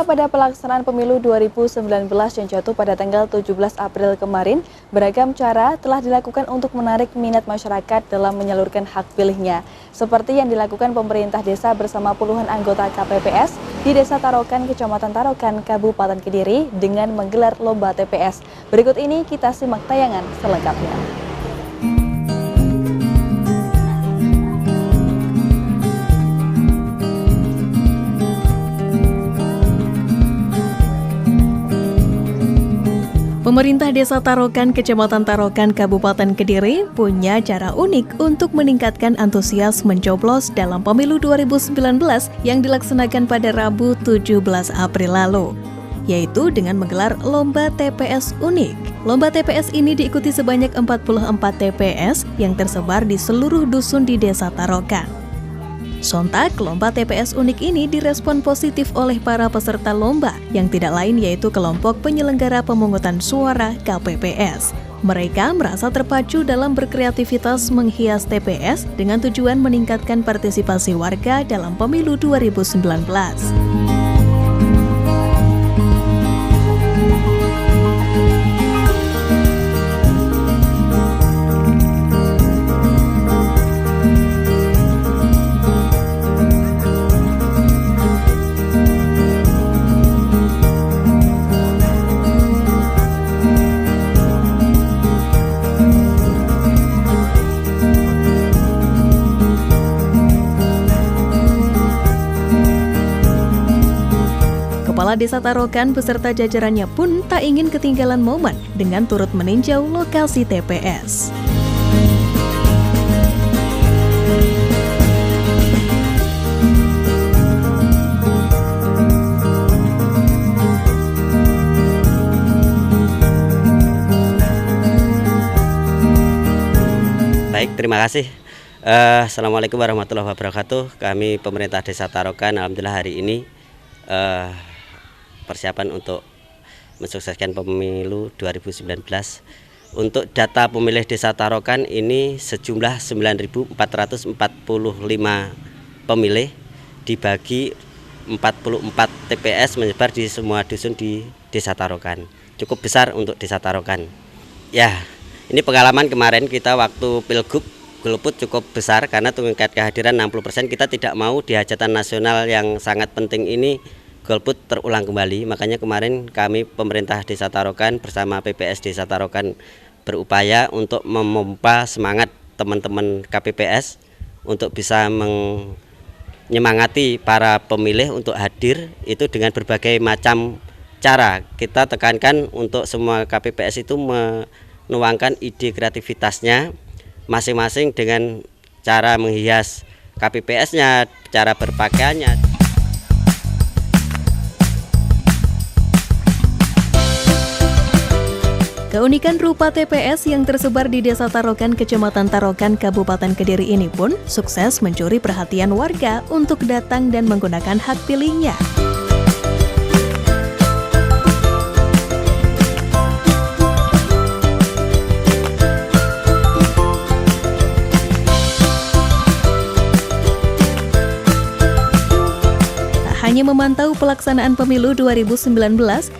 Kendala pada pelaksanaan pemilu 2019 yang jatuh pada tanggal 17 April kemarin, beragam cara telah dilakukan untuk menarik minat masyarakat dalam menyalurkan hak pilihnya. Seperti yang dilakukan pemerintah desa bersama puluhan anggota KPPS di Desa Tarokan, Kecamatan Tarokan, Kabupaten Kediri dengan menggelar lomba TPS. Berikut ini kita simak tayangan selengkapnya. Pemerintah Desa Tarokan, Kecamatan Tarokan, Kabupaten Kediri punya cara unik untuk meningkatkan antusias mencoblos dalam pemilu 2019 yang dilaksanakan pada Rabu 17 April lalu, yaitu dengan menggelar lomba TPS unik. Lomba TPS ini diikuti sebanyak 44 TPS yang tersebar di seluruh dusun di Desa Tarokan. Sontak, lomba TPS unik ini direspon positif oleh para peserta lomba yang tidak lain yaitu kelompok penyelenggara pemungutan suara KPPS. Mereka merasa terpacu dalam berkreativitas menghias TPS dengan tujuan meningkatkan partisipasi warga dalam pemilu 2019. Kepala Desa Tarokan beserta jajarannya pun tak ingin ketinggalan momen dengan turut meninjau lokasi TPS. Baik, terima kasih. Assalamualaikum warahmatullahi wabarakatuh. Kami pemerintah Desa Tarokan, alhamdulillah hari ini persiapan untuk mensukseskan pemilu 2019. Untuk data pemilih Desa Tarokan ini sejumlah 9.445 pemilih dibagi 44 TPS menyebar di semua dusun di Desa Tarokan. Cukup besar untuk Desa Tarokan. Ya, ini pengalaman kemarin kita waktu Pilgub golput cukup besar karena tingkat kehadiran 60%. Kita tidak mau di hajatan nasional yang sangat penting ini golput terulang kembali. Makanya kemarin kami pemerintah Desa Tarokan bersama PPS Desa Tarokan berupaya untuk memompa semangat teman-teman KPPS untuk bisa menyemangati para pemilih untuk hadir itu dengan berbagai macam cara. Kita tekankan untuk semua KPPS itu menuangkan ide kreativitasnya masing-masing dengan cara menghias KPPS-nya, cara berpakaiannya. Keunikan rupa TPS yang tersebar di Desa Tarokan, Kecamatan Tarokan, Kabupaten Kediri ini pun sukses mencuri perhatian warga untuk datang dan menggunakan hak pilihnya. Hanya memantau pelaksanaan pemilu 2019,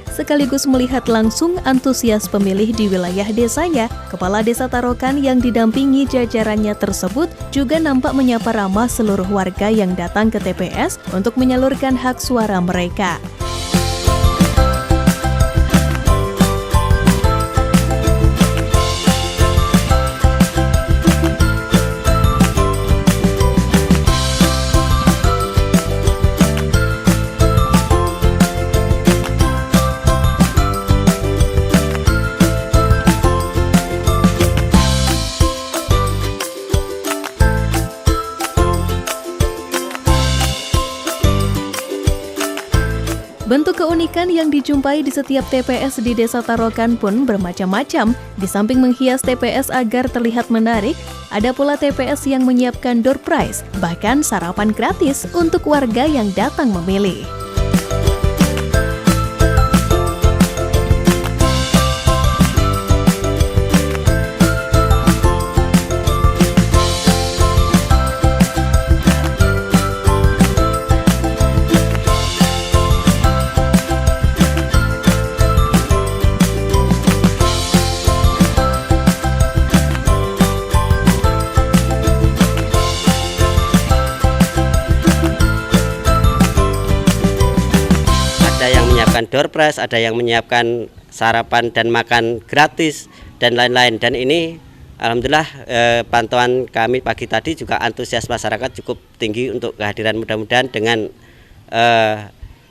sekaligus melihat langsung antusias pemilih di wilayah desanya, Kepala Desa Tarokan yang didampingi jajarannya tersebut juga nampak menyapa ramah seluruh warga yang datang ke TPS untuk menyalurkan hak suara mereka. Bentuk keunikan yang dijumpai di setiap TPS di Desa Tarokan pun bermacam-macam. Di samping menghias TPS agar terlihat menarik, ada pula TPS yang menyiapkan door prize, bahkan sarapan gratis untuk warga yang datang memilih. menyiapkan door prize, ada yang menyiapkan sarapan dan makan gratis dan lain-lain. Dan ini alhamdulillah pantauan kami pagi tadi juga antusias masyarakat cukup tinggi untuk kehadiran. Mudah-mudahan dengan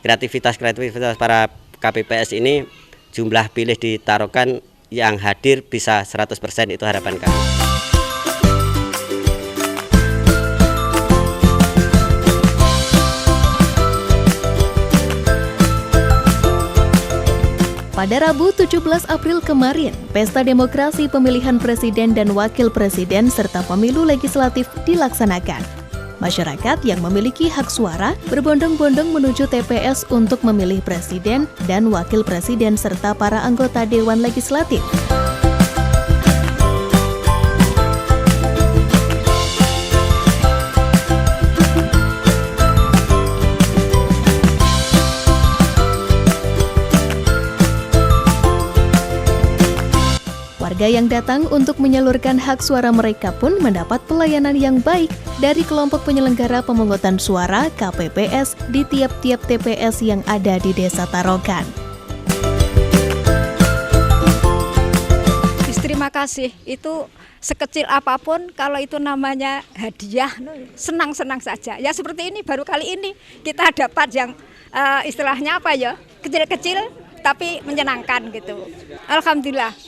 kreativitas para KPPS ini jumlah pilih di Tarokan yang hadir bisa 100%, itu harapan kami. Pada Rabu 17 April kemarin, Pesta Demokrasi Pemilihan Presiden dan Wakil Presiden serta Pemilu Legislatif dilaksanakan. Masyarakat yang memiliki hak suara berbondong-bondong menuju TPS untuk memilih presiden dan wakil presiden serta para anggota Dewan Legislatif. Warga yang datang untuk menyalurkan hak suara mereka pun mendapat pelayanan yang baik dari kelompok penyelenggara pemungutan suara KPPS di tiap-tiap TPS yang ada di Desa Tarokan. Terima kasih, itu sekecil apapun kalau itu namanya hadiah, senang-senang saja. Ya seperti ini, baru kali ini kita dapat yang istilahnya apa ya, kecil-kecil tapi menyenangkan gitu. Alhamdulillah.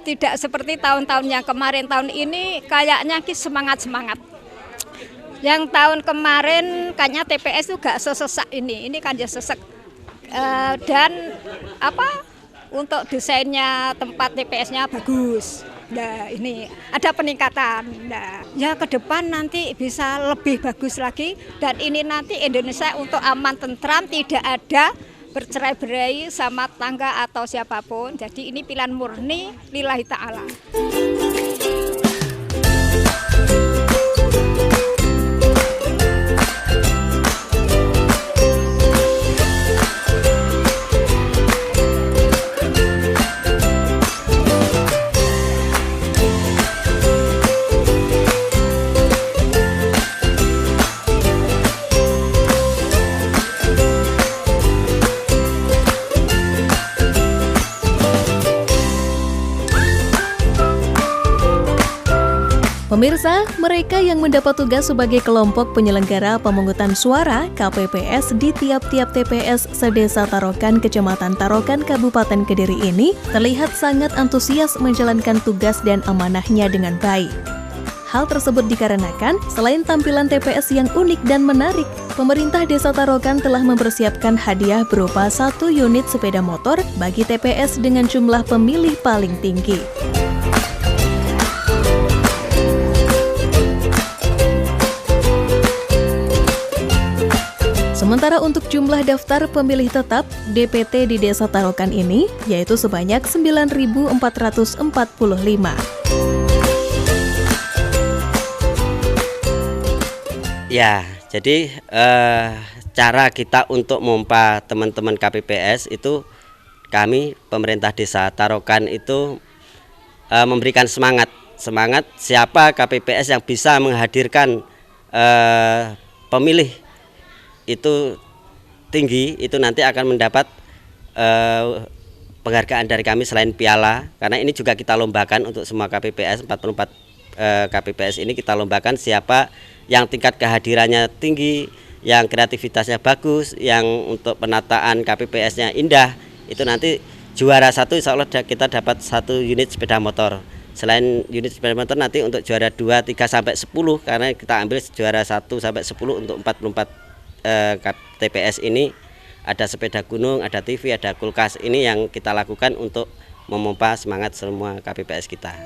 Tidak seperti tahun-tahun yang kemarin. Tahun ini kayaknya semangat-semangat. Yang tahun kemarin kayaknya TPS itu gak sesesak ini kan dia sesek. Dan untuk desainnya tempat TPS-nya bagus. Nah ini ada peningkatan. Nah, ya ke depan nanti bisa lebih bagus lagi. Dan ini nanti Indonesia untuk aman tentram, tidak ada bercerai-berai sama tangga atau siapapun. Jadi ini pilihan murni lillahi ta'ala. Pemirsa, mereka yang mendapat tugas sebagai kelompok penyelenggara pemungutan suara KPPS di tiap-tiap TPS sedesa Tarokan, Kecamatan Tarokan, Kabupaten Kediri ini terlihat sangat antusias menjalankan tugas dan amanahnya dengan baik. Hal tersebut dikarenakan selain tampilan TPS yang unik dan menarik, pemerintah Desa Tarokan telah mempersiapkan hadiah berupa 1 unit sepeda motor bagi TPS dengan jumlah pemilih paling tinggi. Sementara untuk jumlah daftar pemilih tetap DPT di Desa Tarokan ini yaitu sebanyak 9.445. Ya, jadi cara kita untuk memompa teman-teman KPPS itu kami pemerintah Desa Tarokan itu memberikan semangat siapa KPPS yang bisa menghadirkan pemilih itu tinggi, itu nanti akan mendapat penghargaan dari kami selain piala, karena ini juga kita lombakan untuk semua KPPS, 44 KPPS ini kita lombakan siapa yang tingkat kehadirannya tinggi, yang kreativitasnya bagus, yang untuk penataan KPPS-nya indah, itu nanti juara 1 insya Allah kita dapat 1 unit sepeda motor. Selain unit sepeda motor nanti untuk juara 2, 3 sampai 10, karena kita ambil juara 1 sampai 10 untuk 44 TPS ini ada sepeda gunung, ada TV, ada kulkas. Ini yang kita lakukan untuk memompa semangat semua KPPS kita.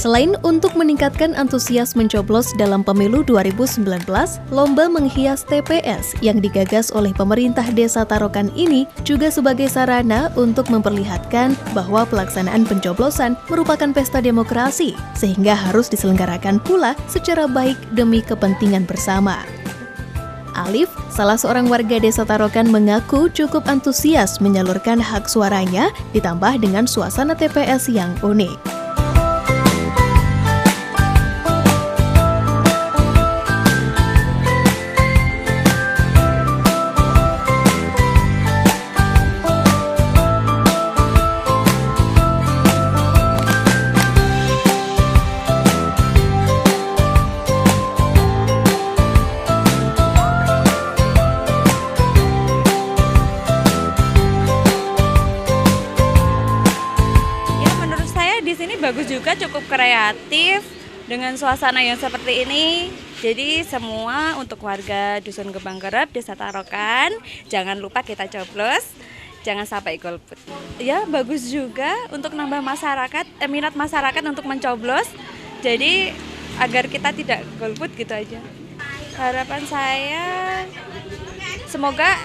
Selain untuk meningkatkan antusias mencoblos dalam pemilu 2019, lomba menghias TPS yang digagas oleh pemerintah Desa Tarokan ini juga sebagai sarana untuk memperlihatkan bahwa pelaksanaan pencoblosan merupakan pesta demokrasi, sehingga harus diselenggarakan pula secara baik demi kepentingan bersama. Alif, salah seorang warga Desa Tarokan, mengaku cukup antusias menyalurkan hak suaranya ditambah dengan suasana TPS yang unik. cukup kreatif dengan suasana yang seperti ini. Jadi semua untuk warga Dusun Gebang Kerep, Desa Tarokan, jangan lupa kita coblos, jangan sampai golput. Ya bagus juga untuk nambah masyarakat, minat masyarakat untuk mencoblos. Jadi agar kita tidak golput gitu aja. Harapan saya semoga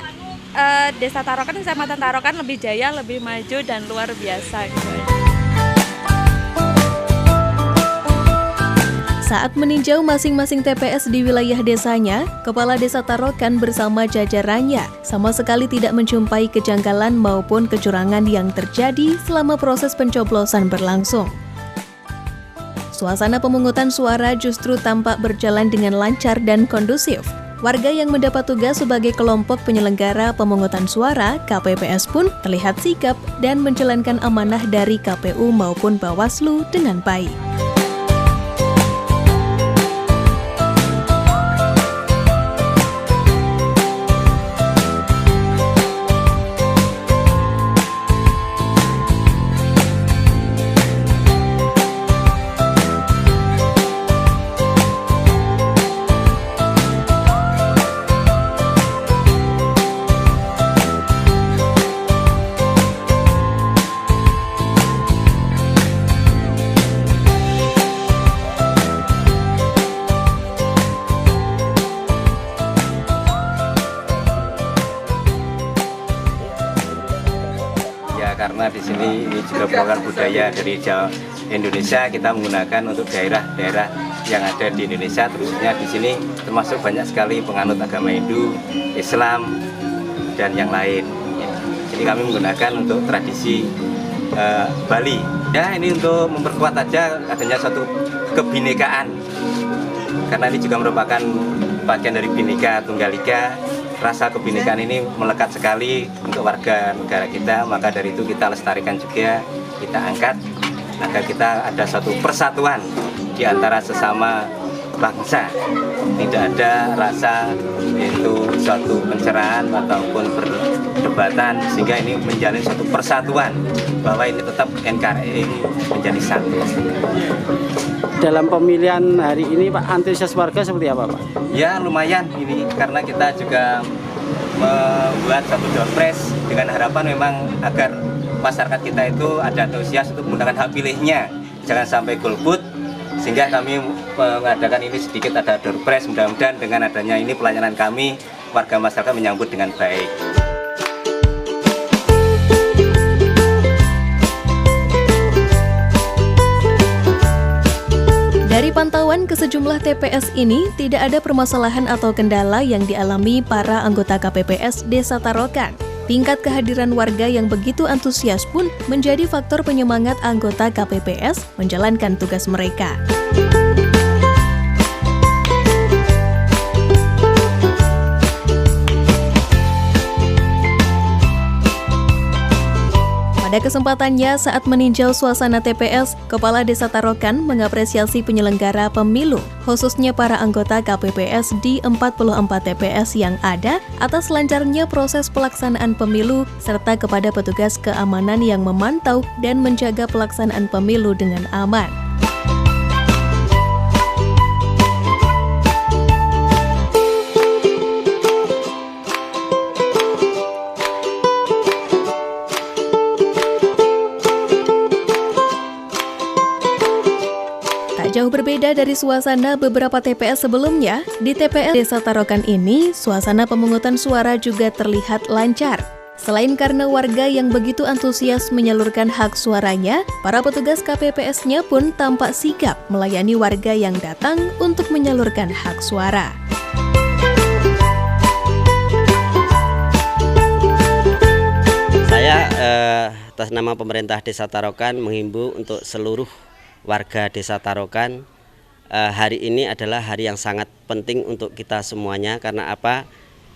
Desa Tarokan, Kecamatan Tarokan lebih jaya, lebih maju dan luar biasa gitu. Saat meninjau masing-masing TPS di wilayah desanya, Kepala Desa Tarokan bersama jajarannya sama sekali tidak menjumpai kejanggalan maupun kecurangan yang terjadi selama proses pencoblosan berlangsung. Suasana pemungutan suara justru tampak berjalan dengan lancar dan kondusif. Warga yang mendapat tugas sebagai kelompok penyelenggara pemungutan suara, KPPS pun terlihat sigap dan menjalankan amanah dari KPU maupun Bawaslu dengan baik. Karena di sini ini juga merupakan budaya dari Indonesia, kita menggunakan untuk daerah-daerah yang ada di Indonesia, terusnya di sini termasuk banyak sekali penganut agama Hindu, Islam dan yang lain. Jadi kami menggunakan untuk tradisi Bali. Ya ini untuk memperkuat aja adanya suatu kebinekaan, karena ini juga merupakan bagian dari Bhinneka Tunggal Ika. Rasa kebinekaan ini melekat sekali untuk warga negara kita, maka dari itu kita lestarikan juga, kita angkat agar kita ada suatu persatuan di antara sesama bangsa. Tidak ada rasa yaitu suatu pencerahan ataupun perdebatan, sehingga ini menjalin suatu persatuan bahwa ini tetap NKRI menjadi satu. Dalam pemilihan hari ini Pak, antusias warga seperti apa Pak? Ya lumayan ini, karena kita juga membuat satu door prize dengan harapan memang agar masyarakat kita itu ada antusias untuk menggunakan hak pilihnya, jangan sampai golput, sehingga kami mengadakan ini sedikit ada door prize. Mudah-mudahan dengan adanya ini pelayanan kami, warga masyarakat menyambut dengan baik. Dari pantauan ke sejumlah TPS ini, tidak ada permasalahan atau kendala yang dialami para anggota KPPS Desa Tarokan. Tingkat kehadiran warga yang begitu antusias pun menjadi faktor penyemangat anggota KPPS menjalankan tugas mereka. Pada kesempatannya saat meninjau suasana TPS, Kepala Desa Tarokan mengapresiasi penyelenggara pemilu, khususnya para anggota KPPS di 44 TPS yang ada atas lancarnya proses pelaksanaan pemilu, serta kepada petugas keamanan yang memantau dan menjaga pelaksanaan pemilu dengan aman. Jauh berbeda dari suasana beberapa TPS sebelumnya, di TPS Desa Tarokan ini, suasana pemungutan suara juga terlihat lancar. Selain karena warga yang begitu antusias menyalurkan hak suaranya, para petugas KPPS-nya pun tampak sigap melayani warga yang datang untuk menyalurkan hak suara. Saya atas nama pemerintah Desa Tarokan menghimbau untuk seluruh warga Desa Tarokan, hari ini adalah hari yang sangat penting untuk kita semuanya. Karena apa?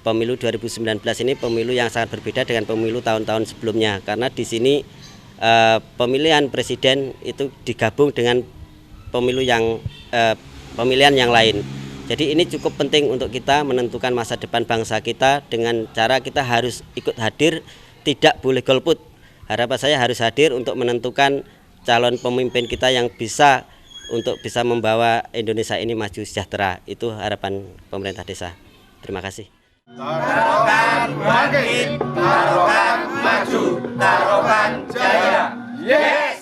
Pemilu 2019 ini pemilu yang sangat berbeda dengan pemilu tahun-tahun sebelumnya. Karena di sini pemilihan presiden itu digabung dengan pemilihan yang lain. Jadi ini cukup penting untuk kita menentukan masa depan bangsa kita dengan cara kita harus ikut hadir, tidak boleh golput. Harapan saya harus hadir untuk menentukan calon pemimpin kita yang bisa membawa Indonesia ini maju sejahtera. Itu harapan pemerintah desa. Terima kasih. Tarokan bangkit, Tarokan maju, Tarokan jaya. Yes!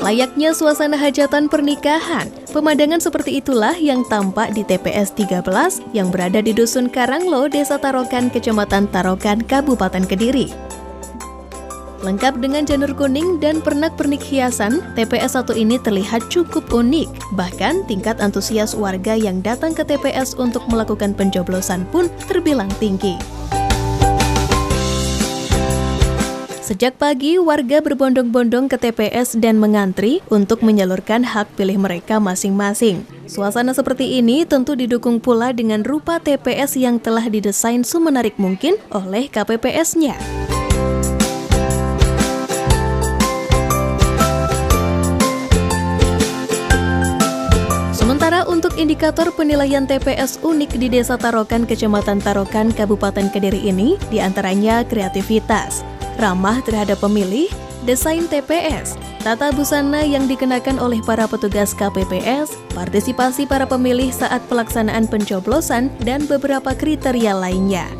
Layaknya suasana hajatan pernikahan, pemandangan seperti itulah yang tampak di TPS 13 yang berada di Dusun Karanglo, Desa Tarokan, Kecamatan Tarokan, Kabupaten Kediri. Lengkap dengan janur kuning dan pernak-pernik hiasan, TPS 1 ini terlihat cukup unik. Bahkan tingkat antusias warga yang datang ke TPS untuk melakukan pencoblosan pun terbilang tinggi. Sejak pagi, warga berbondong-bondong ke TPS dan mengantri untuk menyalurkan hak pilih mereka masing-masing. Suasana seperti ini tentu didukung pula dengan rupa TPS yang telah didesain semenarik mungkin oleh KPPS-nya. Sementara untuk indikator penilaian TPS unik di Desa Tarokan, Kecamatan Tarokan, Kabupaten Kediri ini diantaranya kreativitas, ramah terhadap pemilih, desain TPS, tata busana yang dikenakan oleh para petugas KPPS, partisipasi para pemilih saat pelaksanaan pencoblosan, dan beberapa kriteria lainnya.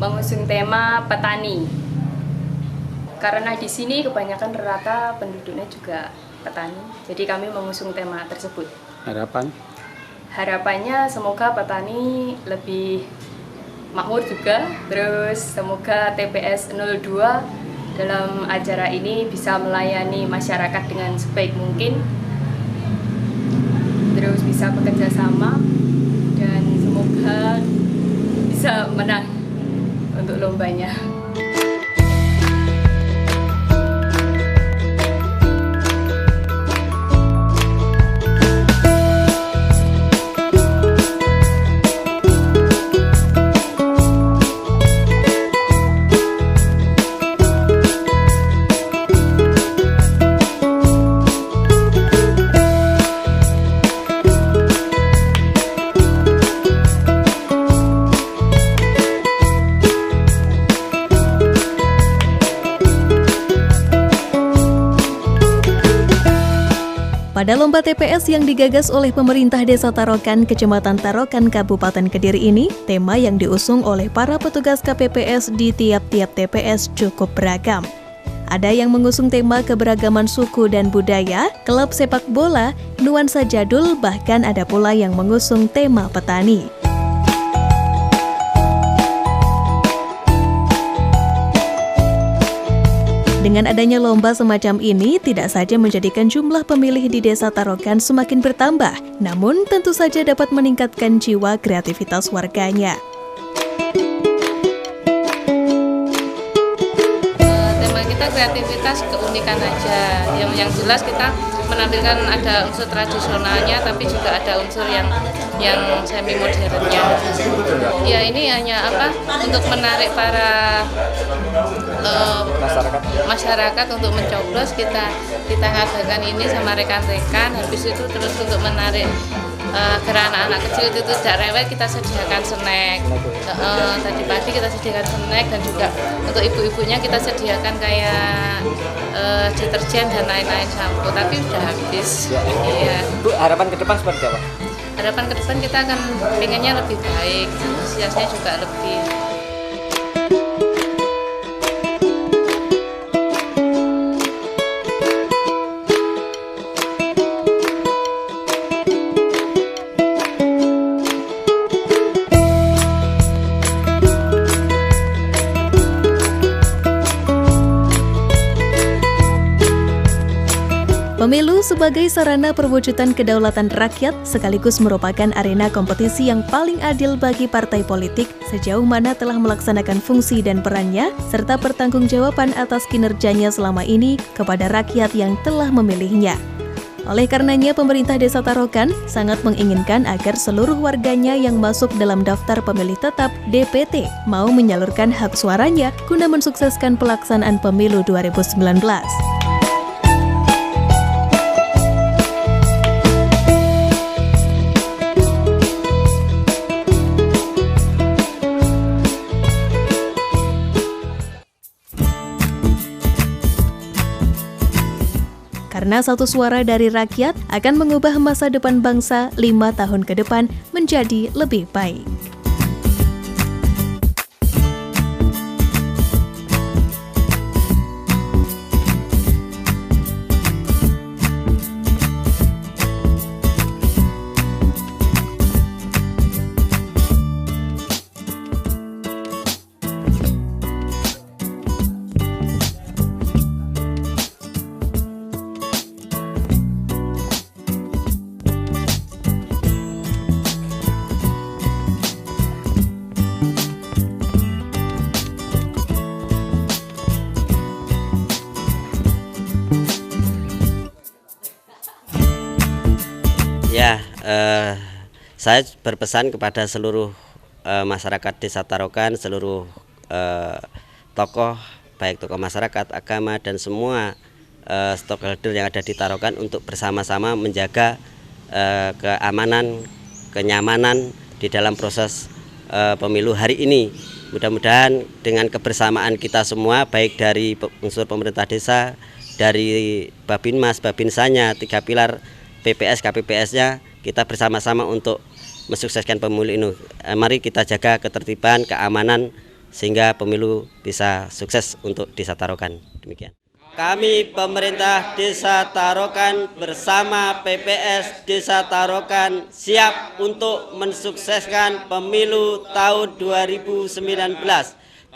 mengusung tema petani. Karena di sini kebanyakan rata penduduknya juga petani, jadi kami mengusung tema tersebut. Harapannya semoga petani lebih makmur juga, terus semoga TPS 02 dalam acara ini bisa melayani masyarakat dengan sebaik mungkin, terus bisa bekerja sama, dan semoga bisa menang untuk lombanya. Pada lomba TPS yang digagas oleh pemerintah Desa Tarokan, Kecamatan Tarokan, Kabupaten Kediri ini, tema yang diusung oleh para petugas KPPS di tiap-tiap TPS cukup beragam. Ada yang mengusung tema keberagaman suku dan budaya, klub sepak bola, nuansa jadul, bahkan ada pula yang mengusung tema petani. Dengan adanya lomba semacam ini, tidak saja menjadikan jumlah pemilih di Desa Tarokan semakin bertambah, namun tentu saja dapat meningkatkan jiwa kreativitas warganya. Tema kita kreativitas keunikan aja, yang jelas kita menampilkan ada unsur tradisionalnya, tapi juga ada unsur yang semi modernnya. Ya ini hanya untuk menarik para masyarakat untuk mencoblos. Kita ngadakan ini sama rekan-rekan. Habis itu terus untuk menarik agar anak-anak kecil itu tidak rewel, kita sediakan snack. Tadi pagi kita sediakan snack, dan juga untuk ibu-ibunya kita sediakan kayak deterjen dan lain-lain, sampo, tapi udah habis. Iya. Bu, harapan ke depan seperti apa? Harapan ke depan kita akan pengennya lebih baik, antusiasnya juga lebih. Pemilu sebagai sarana perwujudan kedaulatan rakyat sekaligus merupakan arena kompetisi yang paling adil bagi partai politik sejauh mana telah melaksanakan fungsi dan perannya serta pertanggungjawaban atas kinerjanya selama ini kepada rakyat yang telah memilihnya. Oleh karenanya, pemerintah Desa Tarokan sangat menginginkan agar seluruh warganya yang masuk dalam daftar pemilih tetap DPT mau menyalurkan hak suaranya guna mensukseskan pelaksanaan pemilu 2019. Karena satu suara dari rakyat akan mengubah masa depan bangsa 5 tahun ke depan menjadi lebih baik. Ya, saya berpesan kepada seluruh masyarakat Desa Tarokan, seluruh tokoh, baik tokoh masyarakat, agama, dan semua stakeholder yang ada di Tarokan untuk bersama-sama menjaga keamanan, kenyamanan di dalam proses pemilu hari ini. Mudah-mudahan dengan kebersamaan kita semua, baik dari unsur pemerintah desa, dari Babinmas, Babinsanya, 3 pilar PPS, KPPS-nya, kita bersama-sama untuk mensukseskan pemilu ini. Mari kita jaga ketertiban, keamanan, sehingga pemilu bisa sukses untuk Desa Tarokan. Demikian. Kami pemerintah Desa Tarokan bersama PPS Desa Tarokan siap untuk mensukseskan pemilu tahun 2019.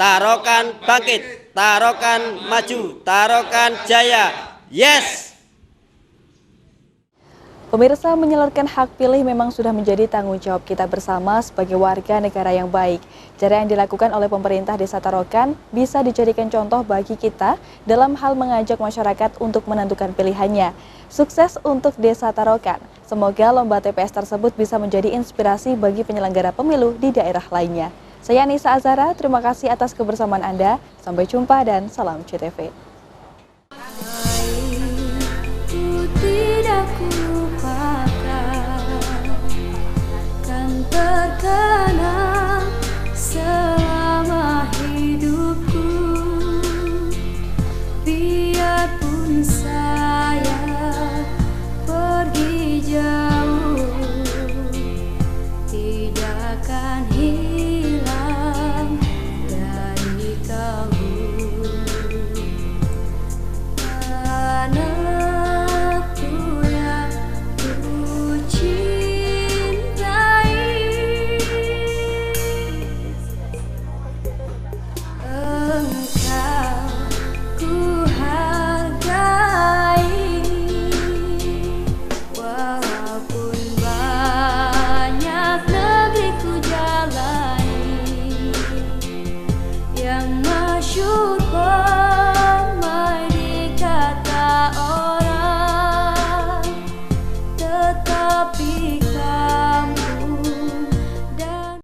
Tarokan bangkit, Tarokan maju, Tarokan jaya. Yes! Pemirsa, menyalurkan hak pilih memang sudah menjadi tanggung jawab kita bersama sebagai warga negara yang baik. Cara yang dilakukan oleh pemerintah Desa Tarokan bisa dijadikan contoh bagi kita dalam hal mengajak masyarakat untuk menentukan pilihannya. Sukses untuk Desa Tarokan. Semoga lomba TPS tersebut bisa menjadi inspirasi bagi penyelenggara pemilu di daerah lainnya. Saya Nisa Azhara, terima kasih atas kebersamaan Anda. Sampai jumpa dan salam CTV. Terkenang selama hidupku, biarpun saya pergi jauh, tidak akan hilang dari kalbu. Anakku yang ku cintai, masyhur pemai dikata orang. pikir